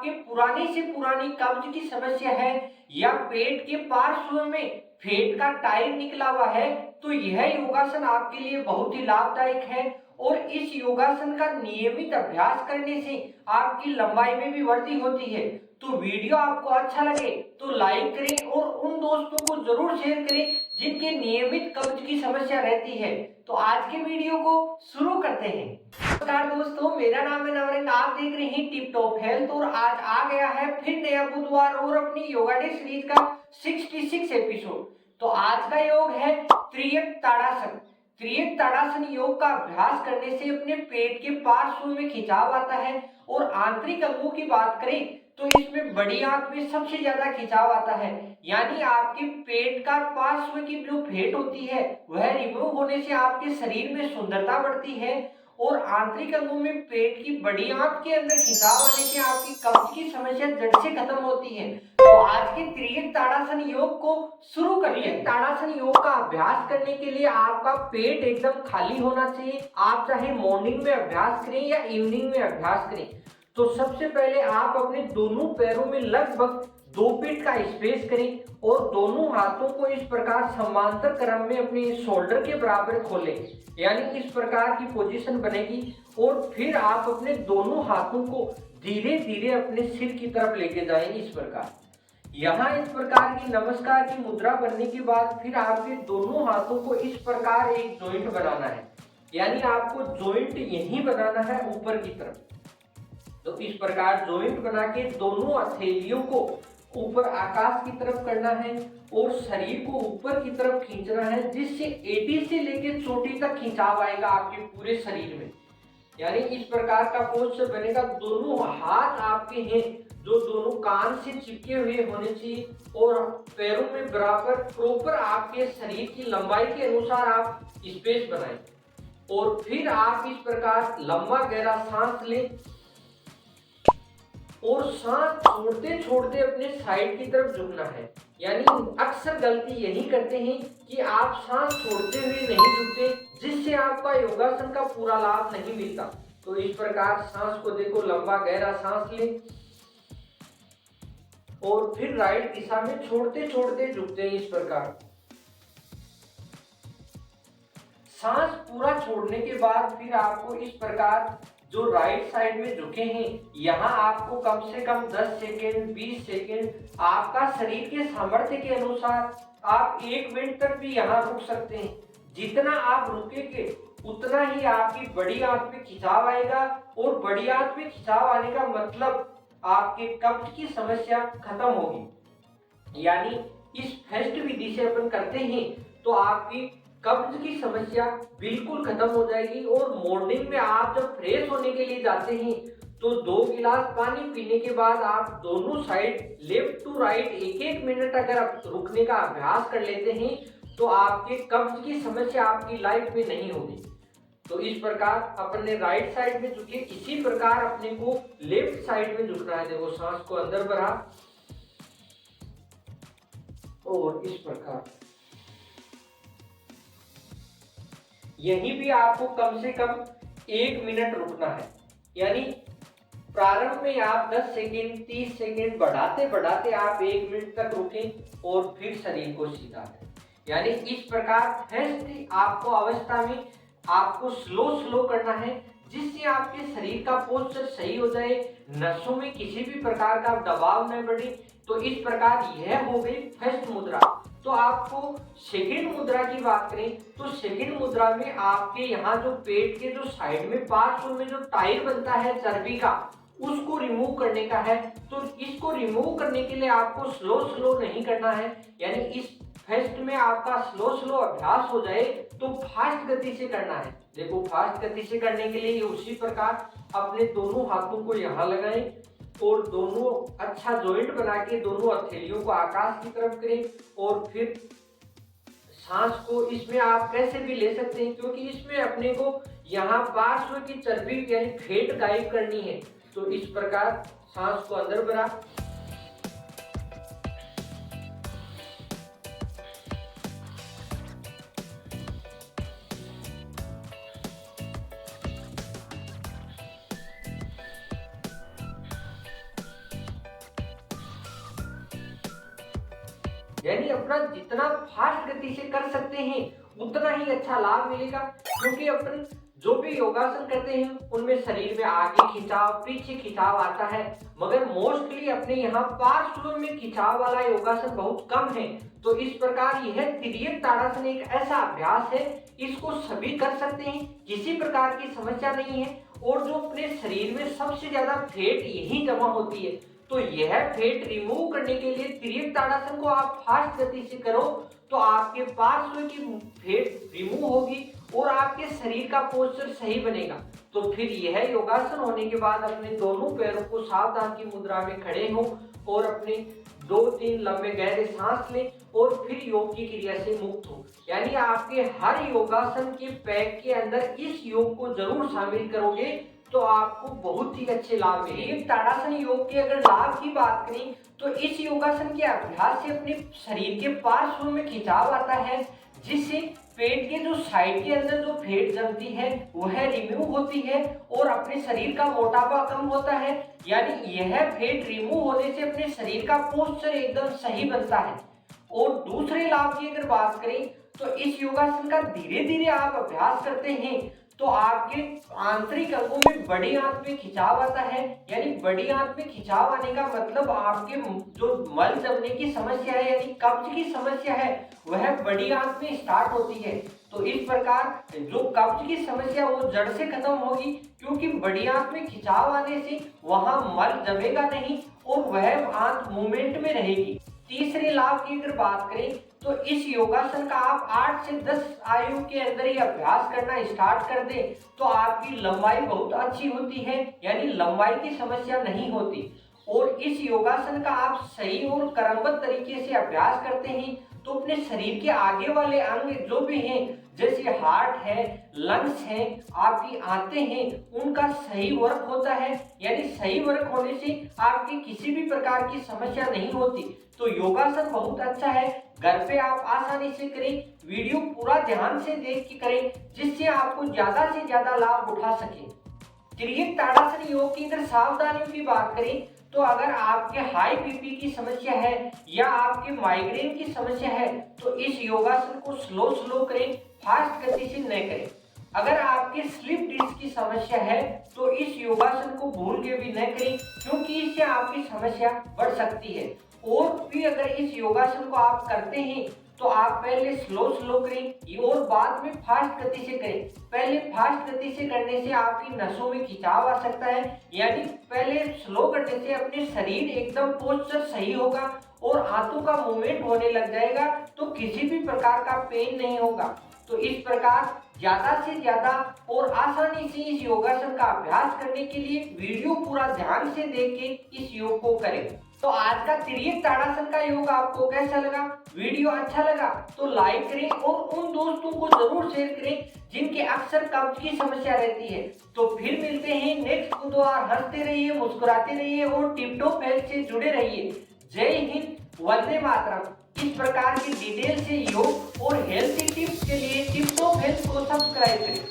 आपके पुरानी से पुरानी कब्ज की समस्या है या पेट के पार्श्व में फेट का टाइल निकला हुआ है तो यह योगासन आपके लिए बहुत ही लाभदायक है। और इस योगासन का नियमित अभ्यास करने से आपकी लंबाई में भी वृद्धि होती है। तो वीडियो आपको अच्छा लगे तो लाइक करें और उन दोस्तों को जरूर शेयर करें जिनके नियमित कब्ज की समस्या रहती है। तो आज के वीडियो को शुरू करते हैं। नमस्कार दोस्तों, मेरा नाम है नवरंग, आप देख रहे हैं टिप टॉप हेल्थ। और आज आ गया है फिर नया बुधवार और अपनी योगा डे सीरीज का 66 एपिसोड। तो आज का योग है त्रियक ताड़ासन। त्रियक ताड़ासन योग का अभ्यास करने से अपने पेट के पार्श्व में खिंचाव आता है। और आंतरिक अंगों की बात करें तो इसमें बड़ी आंत में सबसे ज्यादा खिंचाव आता है, यानी आपके पेट का पार्श्व की जो फेट होती है वह रिमूव होने से आपके शरीर में सुंदरता बढ़ती है। और आंतरिक अंगों में पेट की बड़ी आंत के अंदर खिंचाव आने से आपकी कब्ज की समस्या जड़ से खत्म होती है। तो आज के त्रियक ताड़ासन योग को शुरू करिए। ताड़ासन योग का अभ्यास करने के लिए आपका पेट एकदम खाली होना चाहिए। आप चाहे मॉर्निंग में अभ्यास करें या इवनिंग में अभ्यास करें। तो सबसे पहले आप अपने दोनों पैरों में लगभग 2 फीट का स्पेस करें और दोनों हाथों को इस प्रकार समांतर क्रम में अपने शोल्डर के बराबर खोलें, यानी इस प्रकार की पोजीशन बनेगी। और फिर आप अपने दोनों हाथों को धीरे धीरे अपने सिर की तरफ लेके जाएं इस प्रकार। यहाँ इस प्रकार की नमस्कार की मुद्रा बनने के बाद फिर आपके दोनों हाथों को इस प्रकार एक जॉइंट बनाना है, यानी आपको जॉइंट यहीं बनाना है ऊपर की तरफ। तो इस प्रकार जॉइंट बना के दोनों हथेलियों को ऊपर आकाश की तरफ करना है और शरीर को ऊपर की तरफ खींचना है, जिससे एड़ी से लेकर चोटी तक खिंचाव आएगा आपके पूरे शरीर में। यानी इस प्रकार का पोस्चर बनेगा। दोनों हाथ आपके हैं जो दोनों कान से चिपके हुए होने चाहिए और पैरों में बराबर प्रॉपर आपके शरीर की लंबाई के अनुसार आप स्पेस बनाएं। और फिर आप इस प्रकार लंबा गहरा सांस लें और सांस छोड़ते छोड़ते अपने साइड की तरफ झुकना है। यानी अक्सर गलती यही करते हैं कि आप सांस छोड़ते हुए नहीं झुकते, जिससे आपका योगासन का पूरा लाभ नहीं मिलता। तो इस प्रकार सांस को देखो, लंबा गहरा सांस लें और फिर राइट दिशा में छोड़ते छोड़ते झुकते हैं इस प्रकार। सांस पूरा छोड़ने के बाद फिर आपको इस प्रकार जो राइट साइड में झुके हैं यहाँ आपको कम से कम 10 सेकेंड 20 सेकेंड आपका शरीर के सामर्थ्य के अनुसार आप 1 मिनट तक भी यहाँ रुक सकते हैं। जितना आप रुकेंगे उतना ही आपकी बड़ी आंत में खिंचाव आएगा और बड़ी आंत में खिंचाव आने का मतलब आपके कब्ज की समस्या खत्म होगी। यानी इस फेस्ट विधि से अपन करते हैं तो आपकी कब्ज की समस्या बिल्कुल खत्म हो जाएगी। और मॉर्निंग में आप जब फ्रेश होने के लिए जाते हैं तो 2 गिलास पानी पीने के बाद आप दोनों side left to right 1-1 minute अगर आप रुकने का अभ्यास कर लेते हैं तो आपके कब्ज की समस्या आपकी लाइफ में नहीं होगी। तो इस प्रकार अपने राइट साइड में झुके, इसी प्रकार अपने को लेफ्ट साइड में झुकना है। देखो सांस को अंदर भरा और इस प्रकार। यहीं भी आपको कम से कम 1 मिनट रुकना है। यानी प्रारंभ में आप 10 सेकेंड 30 सेकेंड बढ़ाते बढ़ाते आप 1 मिनट तक रुकें और फिर शरीर को सीधा करें। यानी इस प्रकार फेस्ट आपको अवस्था में आपको स्लो करना है, जिससे आपके शरीर का पोस्चर सही हो जाए, नसों में किसी भी प्रकार का दबाव न बढ़े। तो इस प्रकार यह हो गई फेस्ट मुद्रा। तो आपको सेकंड मुद्रा की बात करें तो सेकंड मुद्रा में आपके यहाँ जो पेट के जो साइड में पार्श्व में जो टाइल बनता है चर्बी का, उसको रिमूव करने का है। तो इसको रिमूव करने के लिए आपको स्लो नहीं करना है। यानी इस फेस्ट में आपका स्लो अभ्यास हो जाए तो फास्ट गति से करना है। देखो फास्ट गति से करने के लिए उसी प्रकार अपने दोनों हाथों को यहाँ लगाएं और दोनों अच्छा जॉइंट बना के दोनों हथेलियों को आकाश की तरफ करें। और फिर सांस को इसमें आप कैसे भी ले सकते हैं, क्योंकि इसमें अपने को यहाँ पार्श्व की चर्बी यानी फेट गायब करनी है। तो इस प्रकार सांस को अंदर भरा यानी अपना जितना फास्ट गति से कर सकते हैं उतना ही अच्छा लाभ मिलेगा, क्योंकि अपन जो भी योगासन करते हैं उनमें शरीर में आगे खिंचाव पीछे खिंचाव आता है, मगर मोस्टली अपने यहाँ पार्श्व में खिंचाव वाला योगासन बहुत कम है। तो इस प्रकार यह तिर्यक ताड़ासन एक ऐसा अभ्यास है, इसको सभी कर सकते हैं, किसी प्रकार की समस्या नहीं है। और जो अपने शरीर में सबसे ज्यादा फैट यही जमा होती है, तो यह फैट रिमूव करने के लिए तिर्यक ताड़ासन को आप फास्ट गति से करो तो आपके पार्श्व की फैट रिमूव होगी और आपके शरीर का पोस्चर सही बनेगा। तो फिर यह योगासन होने के बाद अपने दोनों पैरों को सावधान की मुद्रा में खड़े हो और अपने 2-3 लंबे गहरे सांस लें और फिर योग की क्रिया से मुक्त हो। यानी आपके हर योगासन के पैक के अंदर इस योग को जरूर शामिल करोगे तो आपको बहुत ही अच्छे लाभ मिलेंगे। ताड़ासन योग के अगर लाभ की बात करें तो इस योगासन के अभ्यास से अपने शरीर के पार्श्व में खिंचाव आता है, जिससे पेट के जो साइड के अंदर जो फैट जमती है वह रिमूव होती है और अपने शरीर का मोटापा कम होता है। यानी यह फैट रिमूव होने से अपने शरीर का पोस्चर एकदम सही बनता है। और दूसरे लाभ की अगर बात करें तो इस योगासन का धीरे धीरे आप अभ्यास करते हैं तो आपके आंतरिक अंगों में बड़ी आंत में खिंचाव आता है। यानी बड़ी आंत में खिंचाव आने का मतलब आपके जो मल जमने की समस्या है यानी कब्ज की समस्या है वह बड़ी आंत में स्टार्ट होती है। तो इस प्रकार जो कब्ज की समस्या वो जड़ से खत्म होगी, क्योंकि बड़ी आंत में खिंचाव आने से वहां मल जमेगा नहीं और वह आंत मूवमेंट में रहेगी। तीसरे लाभ की अगर बात करें तो इस योगासन का आप 8 से 10 आयु के अंदर ही अभ्यास करना स्टार्ट कर दें तो आपकी लंबाई बहुत अच्छी होती है, यानी लंबाई की समस्या नहीं होती। और इस योगासन का आप सही और क्रमबद्ध तरीके से अभ्यास करते हैं तो अपने शरीर के आगे वाले अंग जो भी हैं जैसे हार्ट है, लंग्स है, आपकी आंतें हैं, उनका सही वर्क होता है। यानी सही वर्क होने से आपकी किसी भी प्रकार की समस्या नहीं होती। तो योगासन बहुत अच्छा है, घर पे आप आसानी से करें, वीडियो पूरा ध्यान से देख के करें जिससे आपको ज्यादा से ज्यादा लाभ उठा सके। तिर्यक ताड़ासन योग की अगर सावधानियों की बात करें तो अगर आपके हाई बीपी की समस्या है या आपके माइग्रेन की समस्या है तो इस योगासन को स्लो करें, फास्ट गति से न करें। अगर आपके स्लिप डिस्क की समस्या है तो इस योगासन को भूल के भी न करें, क्योंकि इससे आपकी समस्या बढ़ सकती है। और भी अगर इस योगासन को आप करते हैं तो आप पहले स्लो करें और बाद में फास्ट गति से करें। पहले फास्ट गति से करने से आपकी नसों में खिंचाव आ सकता है, यानी पहले स्लो करने से अपने शरीर एकदम पोस्चर सही होगा और हाथों का मूवमेंट होने लग जाएगा तो किसी भी प्रकार का पेन नहीं होगा। तो इस प्रकार ज्यादा से ज्यादा और आसानी से इस योगासन का अभ्यास करने के लिए वीडियो पूरा ध्यान से देख के इस योग को करें। तो आज का तिर्यक ताड़ासन का योग आपको कैसा लगा? वीडियो अच्छा लगा तो लाइक करें और उन दोस्तों को जरूर शेयर करें जिनके अक्सर कब्ज की समस्या रहती है। तो फिर मिलते हैं नेक्स्ट बुधवार। हंसते रहिए, मुस्कुराते रहिए और टिप टॉप हेल्थ से जुड़े रहिए। जय हिंद, वंदे मातरम। इस प्रकार की डिटेल से योग और हेल्थ टिप्स के लिए टिप टॉप हेल्थ को सब्सक्राइब करें।